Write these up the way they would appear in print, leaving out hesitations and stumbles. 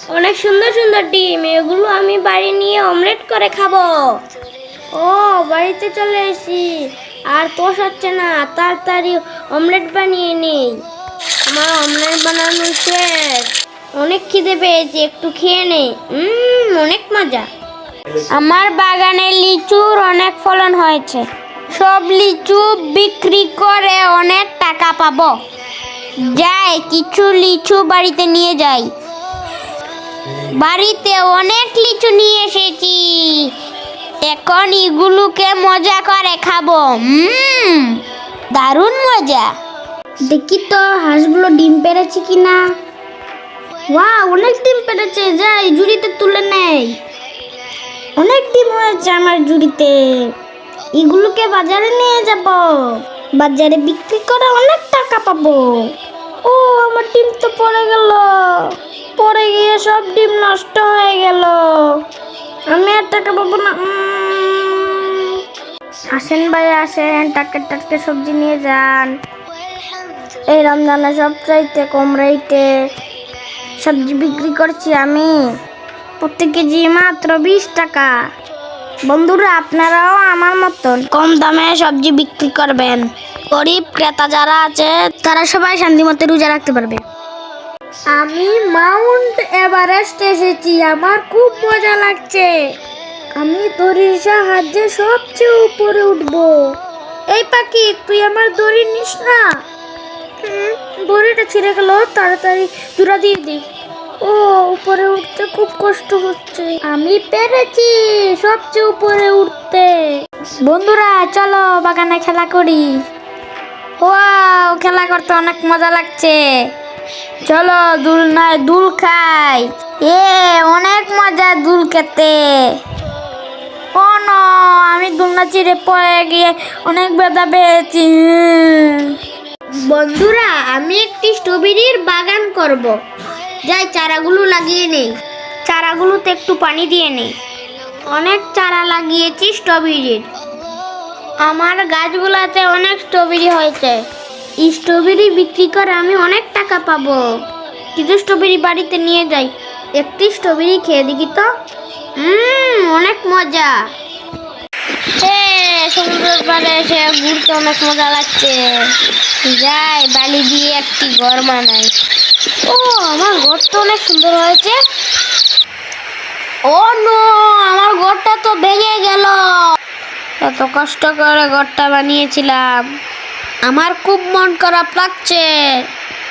অনেক সুন্দর সুন্দর ডিম, এগুলো আমি বাড়ি নিয়ে অমলেট করে খাবো। ও, বাড়িতে চলে এসেছি, আর তোষ হচ্ছে না, তাড়াতাড়ি অমলেট বানিয়ে নেই। আমার অমলেট বানানো শেষ। অনেক খিদে পেয়েছি, একটু খেয়ে নেই। অনেক মজা। আমার বাগানে লিচুর অনেক ফলন হয়েছে, সব লিচু বিক্রি করে অনেক টাকা পাবো। যাই, কিছু লিচু বাড়িতে নিয়ে যাই। বাড়িতে অনেক লিচু নিয়ে এসেছি, এখন এগুলোকে মজা করে খাবো। দারুণ মজা। দেখি তো হাঁসগুলো ডিম পেড়েছে কিনা। ওয়াও, অনেক ডিম পেড়েছে, যাই ঝুড়িতে তুলে নেই। অনেক ডিম হয়েছে আমার ঝুড়িতে, এগুলোকে বাজারে নিয়ে যাব। বাজারে বিক্রি করে অনেক টাকা পাবো। ও, আমার ডিম তো পড়ে গেল, পড়ে গিয়ে সব ডিম নষ্ট হয়ে গেল। আমি আর টাকা পাবো না। আসেন ভাই আসেন, টাটকা সবজি নিয়ে যান। এই রমজানে সবচাইতে কম রেটে সবজি বিক্রি করছি আমি, প্রতি কেজি মাত্র 20 টাকা। বন্ধুরা, আপনারাও আমার মতন কম দামে সবজি বিক্রি করবেন। গরিব ক্রেতা যারা আছে তারা সবাই শান্তিমতো রোজা রাখতে পারবে। আমি মাউন্ট এভারেস্ট এসেছি, আমার খুব মজা লাগছে। আমি দড়ির সাহায্যে সবচেয়ে উপরে উঠবো। এই পাখি, তুই আমার দড়ি নিস না। দড়িটা ছিঁড়ে গেল, তাড়াতাড়ি জোড়া দিয়ে দিই। ও, উপরে উঠতে খুব কষ্ট হচ্ছে। আমি পেরেছি সবচেয়ে উপরে উঠতে। বন্ধুরা চলো বাগানে খেলা করি। ওয়াও, খেলা করতে অনেক মজা লাগছে। চলো দুলনায় দুল খাই। অনেক মজা দুল খেতে। ও নো, আমি দুলনা চিড়ে পড়ে গিয়ে অনেক ব্যথা পেয়েছি। বন্ধুরা, আমি একটি স্ট্রবেরির বাগান করব। যাই, চারাগুলো লাগিয়ে নেই। চারাগুলোতে একটু পানি দিয়ে নেই। অনেক চারা লাগিয়েছি স্ট্রবেরির। আমার গাছগুলাতে অনেক স্ট্রবেরি হয়েছে। এই স্ট্রবেরি বিক্রি করে আমি অনেক টাকা পাবো। কিছু স্ট্রবেরি বাড়িতে নিয়ে যাই, একটি স্ট্রবেরি খেয়ে দেখি তো। অনেক মজা। সমুদ্রের পাড়ে এসে ঘুরতে অনেক মজা লাগছে। যাই, বালি দিয়ে একটি ঘর বানাই। ও, আমার ঘরটা অনেক সুন্দর হয়েছে। ও নো, আমার ঘরটা তো ভেঙে গেল। এত কষ্ট করে ঘরটা বানিয়েছিলাম, আমার খুব মন খারাপ লাগছে,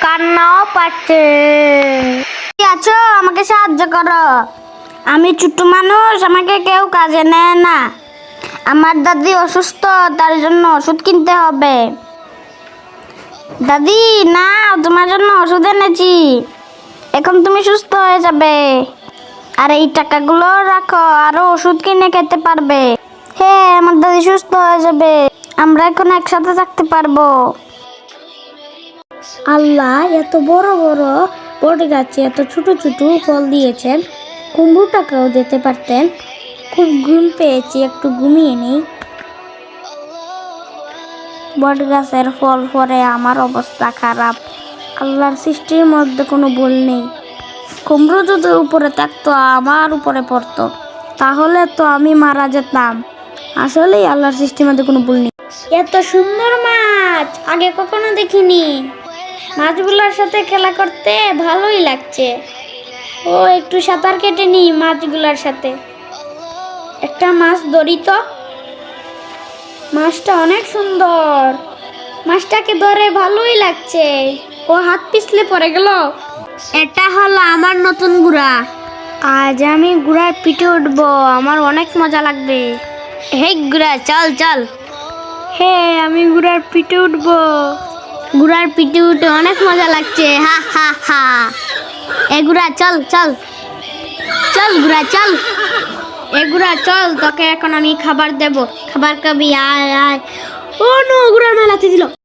কান্নাও পাচ্ছে। আছো, আমাকে সাহায্য করো। আমি ছোট মানুষ, আমাকে কেউ কাজে নেয় না। আমার দাদি অসুস্থ, তার জন্য ওষুধ কিনতে হবে। দাদি, না, তোমার জন্য ওষুধ এনেছি, এখন তুমি সুস্থ হয়ে যাবে। আর এই টাকাগুলো রাখো, আরো ওষুধ কিনে খেতে পারবে। হ্যাঁ, আমার দাদি সুস্থ হয়ে যাবে, আমরা এখন একসাথে থাকতে পারবো। আল্লাহ, এত বড় বড় বট গাছে এত ছোট ছোট ফল দিয়েছেন, কুমড়োটাকেও দিতে পারতেন। খুব ঘুম পেয়েছি, একটু ঘুমিয়ে নেই। বট গাছের ফল পরে আমার অবস্থা খারাপ। আল্লাহর সৃষ্টির মধ্যে কোনো ভুল নেই। কুমড়ো যদি উপরে থাকতো, আমার উপরে পড়তো, তাহলে তো আমি মারা যেতাম। আসলেই আল্লাহর সৃষ্টির মধ্যে কোনো ভুল নেই। এত সুন্দর মাছ আগে কখনো দেখিনি। মাছগুলোর সাথে খেলা করতে ভালোই লাগছে। ও, একটু সাঁতার কেটে নি মাছগুলোর সাথে। একটা মাছ ধরি তো। মাছটা অনেক সুন্দর, মাছটাকে ধরে ভালোই লাগছে। ও, হাত পিছলে পড়ে গেল। এটা হলো আমার নতুন গুড়া। আজ আমি গুড়ার পিঠে উঠবো, আমার অনেক মজা লাগবে। হে গুড়া, চল চল। হ্যাঁ, আমি গুড়ার পিঠে উঠবো। গুড়ার পিঠে উঠে অনেক মজা লাগছে। হা হা হা। এ গুড়া, চল চল চল, গুড়া চল। এ গুড়া চল, তোকে এখন আমি খাবার দেব, খাবার খাবি, আয় আয়। ও নো, গুড়া মেলাতে দিল।